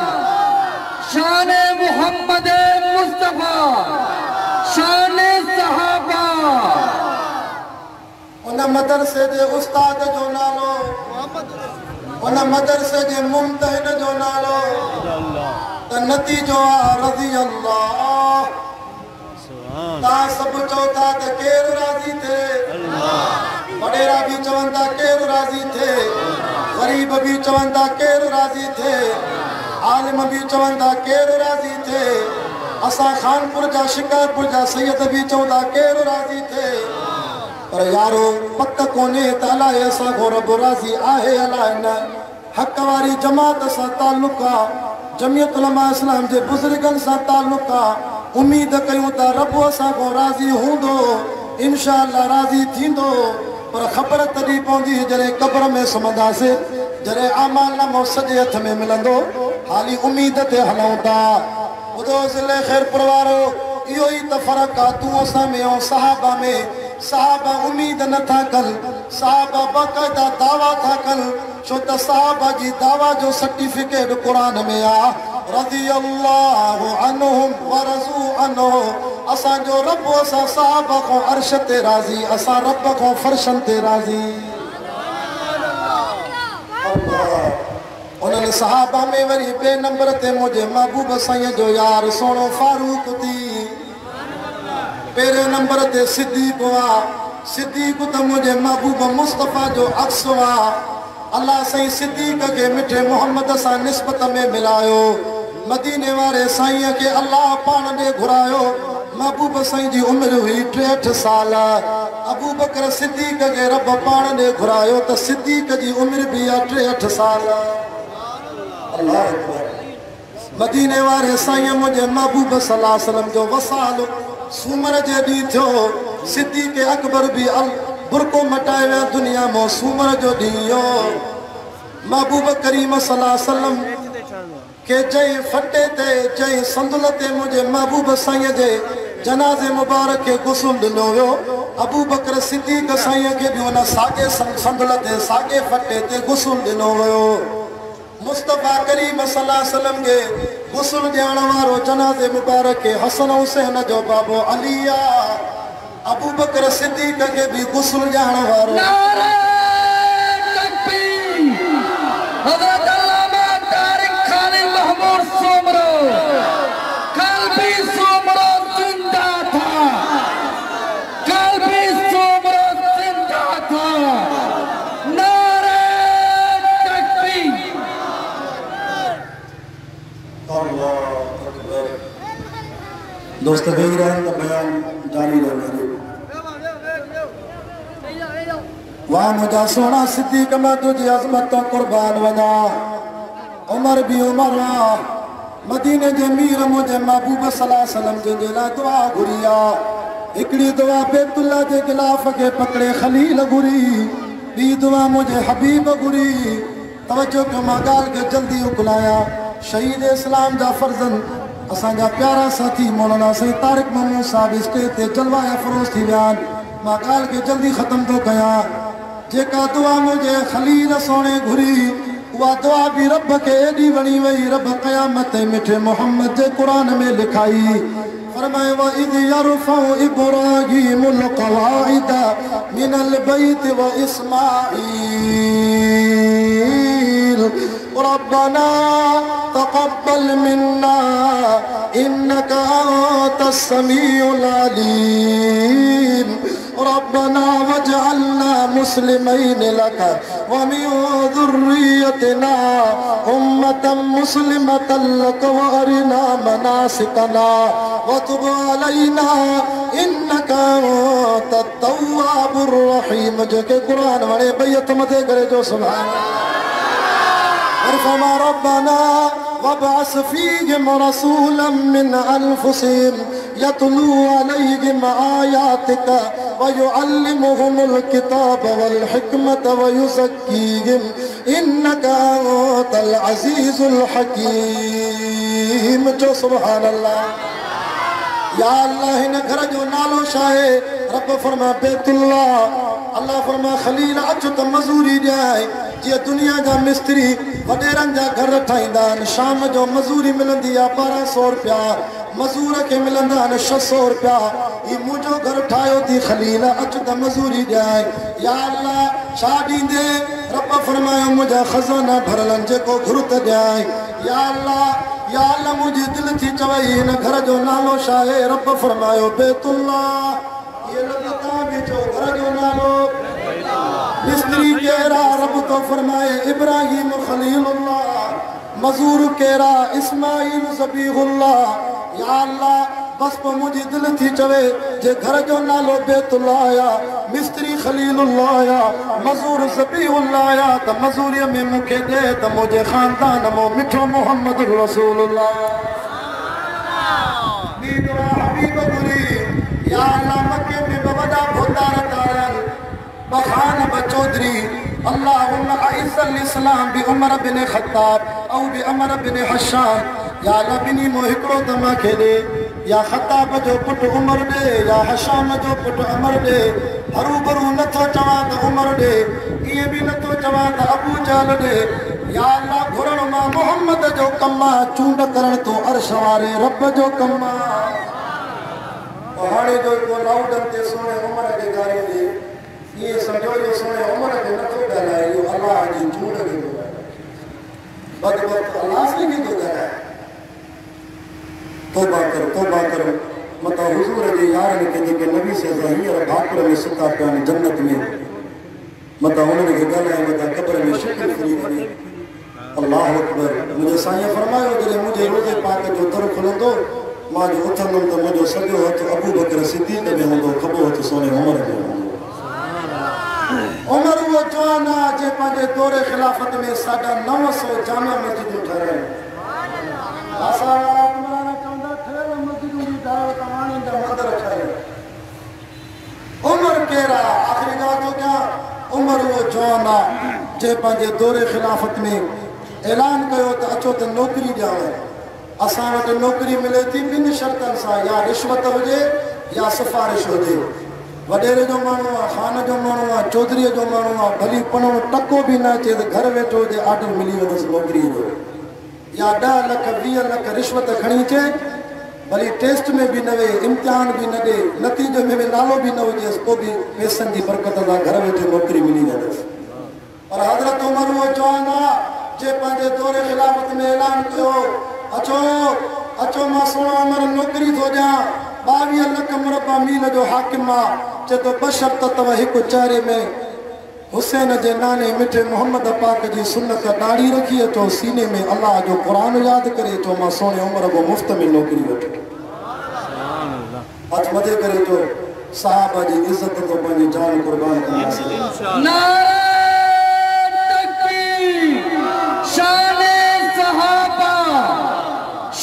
शाने मोहम्मद मुस्तफा, शाने सहाबा। उन मदरसे जे उस्ताद जो नालो, उन मदरसे जे मुम्तहिन जो नालो, त नतीजो आ रज़ी अल्लाह। तव्हां सभु चओ था त केरु राज़ी थिए, वॾेरा बि चवनि था केरु राज़ी थिए, ग़रीब बि चवनि था केरु राज़ी थिए, आलिम बि चवनि था केरु राज़ी थिए। असां खानपुर जा शिकारपुर जा सैयद बि चऊं था केरु राज़ी थिए। पर यारो पक कोन्हे त अलाए असांखो रब राज़ी आहे अलाए न। हक़ वारी जमात सां ताल्लुक़ आहे, जमियत उलमा इस्लाम जे बुज़ुर्गनि सां ताल्लुक़ आहे। उम्मीद कयूं था रब असांखो राज़ी हूंदो, इंशा अल्लाह राज़ी थींदो। पर ख़बर तॾहिं पवंदी जॾहिं क़ब्र में सुम्हंदासीं, जॾहिं आमालनामो सॼे हथ में मिलंदो। हाली उम्मीद ते हलूं था। ॿुधो ज़िले ख़ैरपुर वारो, इहो ई त फ़र्क़ु आहे तूं असां में ऐं सहाबा में। सहाबा उम्मीद नथा कनि, सहाबा बाक़ाइदा दावा था कनि, छो त सहाबा जी दावा जो सर्टिफिकेट क़ुरान में आहे, रज़ी अल्लाहु अन्हुम व रज़ू अन्हु। असांजो रब असां सहाबा खां अर्श ते राज़ी, असां रब खां फर्शन ते राज़ी। उन्हनि सहाबा में वरी ॿिए नंबर ते मुंहिंजे महबूब साईं जो यार सोणो फारूक थी। पहिरें नंबर ते सिद्दीक़ आ, सिद्दीक़ त मुंहिंजे महबूब मुस्तफ़ा जो अक्स आ। अल्लाह साईं सिद्दीक़ खे मिठे मोहम्मद सां निस्बत में मिलायो। मदीने वारे साईं खे अल्लाह पाण ॾे घुरायो। महबूब साईं जी उमिरि हुई 63 साल। अबू बकर सिद्दीक़ खे रब पाण ॾे घुरायो त सिद्दीक़ जी उमिरि बि आहे 63 साल। अल्लाह मदीने वारे साईं मुंहिंजे महबूब सल्लल्लाहु अलैहि वसल्लम जो वसाल सूमर जे ॾींहुं थियो। सिद्दीक़ अकबर बि बुरको मटाए विया दुनिया में, सूमर जो ॾींहुं हो। महबूब करीम सल्लल्लाहु अलैहि वसल्लम के जंहिं फटे ते जंहिं संदुल ते मुंहिंजे महबूब साईं जे जनाज़े मुबारक खे गुस्ल ॾिनो वियो। अबू बकर सिद्दीक़ साईं खे बि हुन साॻे संदुल ते साॻे फटे ते गुस्ल ॾिनो वियो। मुस्तफ़ा करीम सल्लल्लाहु अलैहि वसल्लम के गुस्ल ॾियण वारो जनाज़े मुबारक के हसन हुसैन जो बाबो अली आ। अबू बकर सिद्दीक के भी गुस्ल जाने वारो नारे तकबीर हजरत अल्लामा तारिक खालिद महमूद सोमरो कल भी सोमरो जिंदा था, कल भी सोमरो जिंदा था। नारे तकबीर। दोस्त गई रहन का बयान जारी रहे। वाह मुझा सोना सिद्दीक मैं तुझी अजमत तो कुर्बान वजा। उमर भी उमर मदीने जे मीर मुझे महबूब सल्लल्लाहु अलैहि वसल्लम जे ला दुआ घुरिया। हिकड़ी दुआ बैतुल्ला जे गिलाफ के पकड़े खलील घुरी, बी दुआ मुझे हबीब घुरी। तवज्जो के मां गाल के जल्दी उकलाया। शहीद इस्लाम जा फर्जन असांजा प्यारा साथी मौलाना सईद तारिक महमूद साहब स्टेज ते जलवाया फरोज थी वियान। मां गाल के जल्दी खत्म तो कया। जेका दुआ मुझे खलील सोने घुरी वह दुआ भी रब के एडी वणी वही। रब क़यामत मिठे मोहम्मद जे कुरान में लिखाई। फरमाए व इद यरफउ इब्राहीमुल क़वाइद मिनल बैत व इस्माईल रब्बना तक़ब्बल मिन्ना इन्नका अंतस समीउल अलीम रब्बना वजअलना मुस्लिमैन लक व मिन ज़ुर्रियतिना उम्मतन मुस्लिमतन लक व अरिना मनासिकना व तुब अलैना इन्नका अंतत तव्वाबुर रहीम। जेके कुरान वणे बैत मथे करे जो सुभान फरमा रब्बना वबअस फीहिम रसूलन मिन अनफुसिहिम यतलू अलैहिम आयातिका व युअल्लिमुहुमुल किताब वल हिकमत व युज़क्कीहिम इन्नका अंतल अज़ीज़ुल हकीम। जो सुभान अल्लाह। या अल्लाह इन घर जो नालो शाहे रब फरमा बैतुल्ला। अल्लाह फरमा खलील अच त मजूरी ॾियाए। जे दुनिया जा मिस्त्री वडेरन जा घर ठाहींदा आहिनि, शाम जो मजूरी मिलंदी आहे 1200 रुपया, मजूर के मिलंदा आहिनि 600 रुपया। ही मुंहिंजो घर ठाहियो थी खलील अच त मजूरी ॾियाए। या अल्लाह छा ॾींदे? रब फरमायो मुंहिंजा खज़ाना भरल आहिनि, जेको घुर त ॾियाए। या अल्लाह मुंहिंजी दिलि थी चवई हिन घर जो नालो छा आहे? रब फरमायो बैतुल्ला। ये रब तव्हां बि चओ घर जो नालो मिस्त्री केरा? रब तो फरमाए इब्राहिम खलीलुल्लाह। मजूर केरा? इस्माइल ज़बीहुल्लाह। या अल्लाह बस पे मुझी दिल थी चवे जे घर जो नालो बैतुल्लाह या मिस्त्री खलीलुल्लाह या मजूर ज़बीहुल्लाह या त मजूरी में मुखे दे त मुझे खानदान मो मिठो मोहम्मद रसूलुल्लाह। हबीब गुरी या अल्लाह मक्के में बवदा भोतार तारन बखान बचौधरी अल्लाहुम्मा अइज़्ज़ल इस्लाम बि उमर बिन खत्ताब औ बि अमर बिन हशाम। या अल्लाह बिनी मो हिकिड़ो त मूंखे ॾे, या खत्ताब जो पुटु उमर ॾे, या हशाम जो पुटु अमर ॾे। हरू भरू नथो चवां त उमर ॾे, ईअं बि नथो चवां त अबू जहल ॾे। या अल्लाह घुरण मां मोहम्मद जो कमु आहे, चूंड करण तो अर्श वारे रब जो कमु आहे। हाणे जो को लाउडन ते सोने उमर खे गारी ॾे, ये समझो जो सोने उमर के न तो ॻाल्हाए, इहो अल्लाह जी चूंड खे थो ॻाल्हाए। बदबख्त अल्लाह से भी तो ॻाल्हाए। तौबा करो मता हुजूर जे यार ने जेके नबी से हींअर भाकुर में सुता पिया आहिनि जन्नत में, मता उन्हनि खे ॻाल्हाए मता क़ब्र में शिकिल फ्री वञे। अल्लाह अकबर। मुंहिंजे साईं फरमायो जॾहिं मुंहिंजे रोज़े पाक जो दर खुलंदो मां जो उथंदुमि त मुंहिंजो सॼो हथु अबू बकर सिद्दीक़ में हूंदो, खॿो हथु सोने उमर में हूंदो। उमर वो जवान आहे जे पंहिंजे दौरे ख़िलाफ़त में 950 जामा मस्जिदूं ठहिरायूं। असां उमर केरा आखिरी ॻाल्हि थो कयां। उमर वो जवान आहे जे पंहिंजे दौरे ख़िलाफ़त में ऐलान कयो त अचो त नौकिरी ॾियांव। असां वटि नौकिरी मिले थी ॿिनि शर्तनि सां, या रिश्वत हुजे या सिफ़ारिश हुजे। वॾेरे जो माण्हू आहे, ख़ान जो माण्हू आहे, चौधरीअ जो माण्हू आहे, भली पणो टको बि न अचे त घर वेठो हुजे ऑर्डर मिली वेंदुसि नौकिरीअ जो। या 10 लख 20 लख रिश्वत खणी अचे भली टेस्ट में भी न वे, इम्तिहान भी न दे, नतीजे में भी नालो भी न हुजेसि, पोइ बि पैसनि जी बरकत सां घर वेठे नौकरी मिली वेंदसि। पर हज़रत उमर वो जवान जे पंहिंजे दौरे खिलाफ़त में ऐलान कयो, अचो अचो मां सोना उमर नौकरी थो ॾियां, 22 लख मुरबा मील जो हाकिम आहे। चए थो ॿ शर्त अथव, हिकु चहिरे में हुसैन जे नाने मिठे मोहम्मद पाक जी सुन्नत ॾाढ़ी रखी अचो, सीने में अल्लाह जो क़ुरान यादि करे अचो, मां सोने उमर को मुफ़्त में नौकरी वठो। हथ मथे करे अचो, साहबा जी इज़त तो पंहिंजी जान कुर्बान कंदासीं। नारे तकबीर, शाने सहाबा,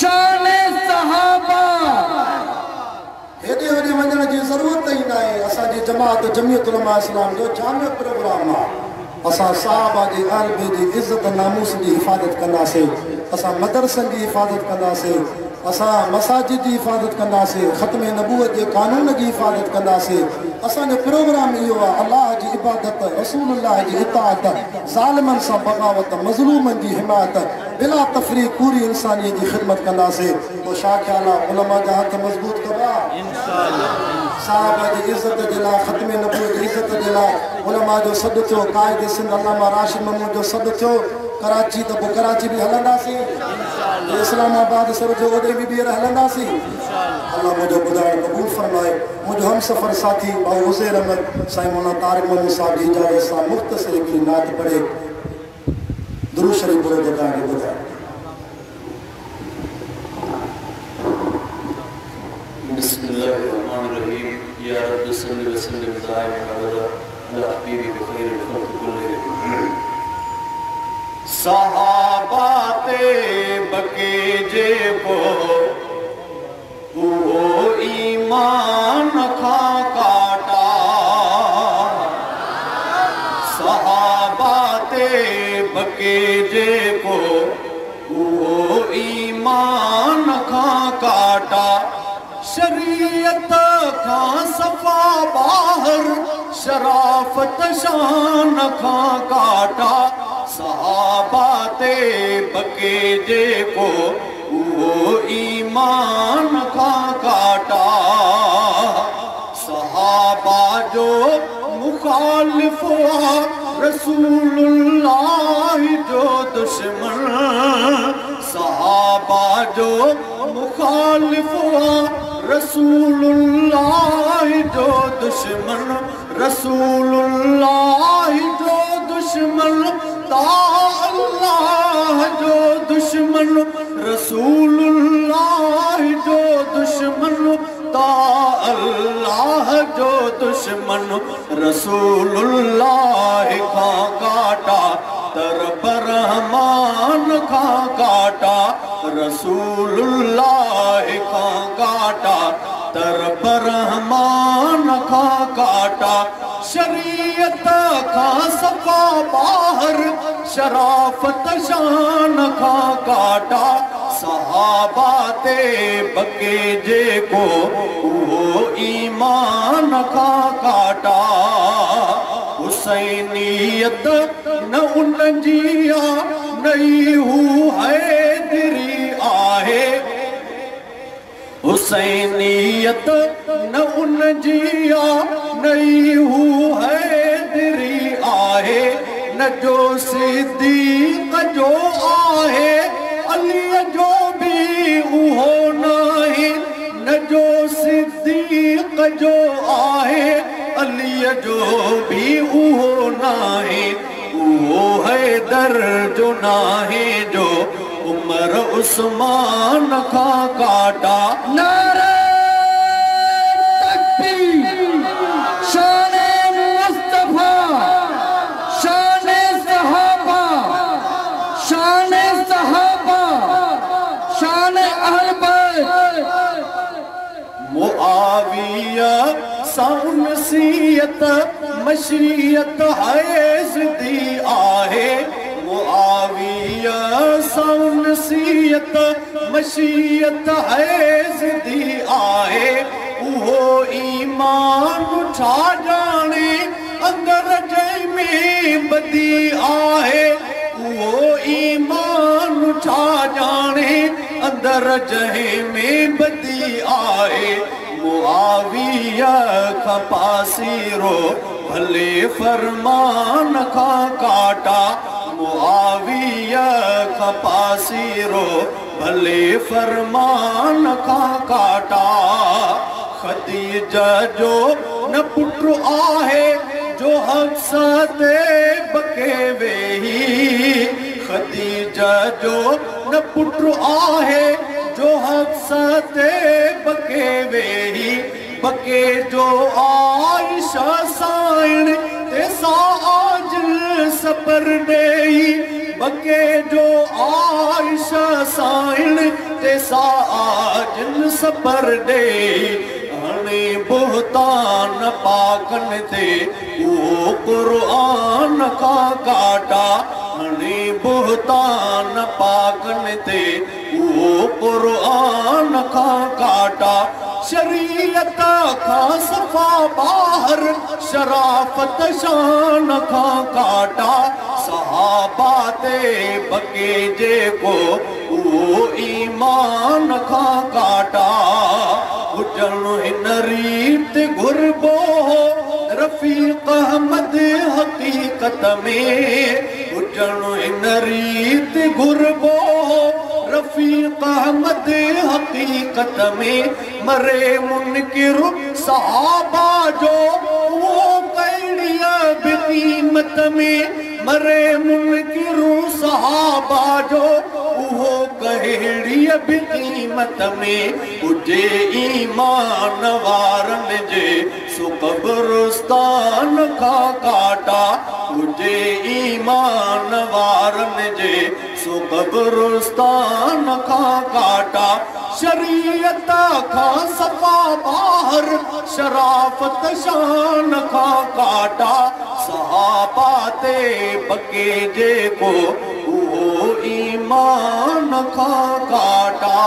शाने सहाबा। हेॾे होॾे वञण जी ज़रूरत ई न आहे। असांजी जमात जमियत उलमा इस्लाम जो जाम प्रोग्राम आहे। असां साहबा जी आलबे जी इज़त नामूस जी हिफ़ाज़त कंदासीं, असां मदरसनि जी हिफ़ाज़त कंदासीं, असां मसाजिद जी हिफ़ाज़त कंदासीं, ख़त्म नबूवत जे कानून जी हिफ़ाज़त कंदासीं। असांजो प्रोग्राम इहो आहे, अल्लाह जी इबादत, रसूलुल्लाह जी इताअत, ज़ालिमनि सां बग़ावत, मज़लूमनि जी हिमायत, बिला तफ़रीक़ पूरी इंसानियत जी ख़िदमत कंदासीं। पोइ छा ख़्याल आहे, उलमा जा हथ मज़बूत कबा इंशाअल्लाह। साहबा जी इज़त जे लाइ, ख़त्म नबूवत जी इज़त जे लाइ उलमा जो सॾु थियो, क़ाइद सिंध अल्लामा राशिद महमूद जो सॾु थियो। कराची त पोइ कराची बि हलंदासीं, इस्लामाबाद सर जो ओॾे बि ॿीहर हलंदासीं। अल्लाह मुंहिंजो ॿुधाइण क़बूल फरमाए। मुंहिंजो हमसफ़र साथी भाउ हुसैन अहमद साईं मौलाना तारिक महमूद साहब जी इजाज़त सां मुख़्तसिर हिकिड़ी नात पढ़े दुरूद शरीफ़ पढ़ो त तव्हांखे ॿुधाए। बिस्मिल्लाहिर्रहमानिर्रहीम। या रब्बि सल्लि व सल्लिम दाइमन अला हबीबि खैरिल खल्क़ि कुल्लिहिम। सहाबा ते बके जेको वो ईमान खां काटा, सहाबा ते बके जेको वो ईमान खां काटा। शरीयत खां सफ़ा बाहर, शराफत शान खां काटा। सहाबा ते बके जेको वो ईमान खां काटा। सहाबा जो मुखालिफ हुआ रसूलुल्लाह जो दुश्मन। सहाबा जो मुखालिफ हुआ रसूलुल्लाह जो दुश्मन। रसूलुल्लाह जो दुश्मन ता अल्लाह जो दुश्मन। रसूलुल्लाह जो दुश्मन ता अल्लाह जो दुश्मन। रसूलुल्लाह खां काटा तर रहमान खां काटा। रसूलुल्लाह खां काटा तर रहमान खां काटा। शरीयत खां सफ़ा बाहर, शराफत शान खां काटा। सहाबा ते बके जेको वो ईमान खां काटा। हुसैनियत न उन जी नई हू हैदरी आहे। हुसैनियत न उन जी नई हू हैदरी आहे। न जो सिद्दीक़ जो आहे, अली जो भी उहो नाही। न जो सिद्दीक़ जो आहे, अली जो भी उहो नाही। उहो हैदर जो नाहे जो उमर उस्मान खां काटा। नारे तकबीर, शाने मुस्तफा, शाने सहाबा, शाने सहाबा, शाने अहल बैत। मुआविया साउनसियत मशीयत हैज़दी आहे। मुआविया साउनसियत मशीयत हैज़दी आहे। उहो ईमान छा जाने अंदर जंहिंमें बदी आहे। उहो ईमान छा जाने दरजहे में बदी आए मुआविया का पासीरो भले फरमान का काटा मुआविया का पासीरो भले फरमान का काटा खदीजा जो न पुत्र आहे जो हफ्सते बके वेही खदीजा जो न पुत्र आहे जो हफ्सते बके वेही बके जो आयशा साइण ते साजिल सपर देई बके जो आयशा साइण ते साजिल सपर देई हणे बुहतान पाकन थे वो कुरान का काटा हणे बुहतान पाकन थे वो कुरान का काटा शरीयत का सफा बाहर शराफत शान का काटा सहाबा ते बके जे को वो ईमान का काटा हुजन इन रीत घुरबो रफीक अहमद हकीकत में हुजन इन रीत घुरबो रफीक अहमद हकीकत में मरे मुनकिर सहाबा जो वो कैड़िया बेकीमत में मरे मुनकिर सहाबा जो वो कहिड़िया बेकीमत में उजे ईमान वारन जे सुकब्रिस्तान का काटा उजे ईमान वारन जे सुकब्रिस्तान का काटा शरीयत का सफा बाहर शराफत शान का काटा सहाबा ते बके जे को वो ईमान का काटा।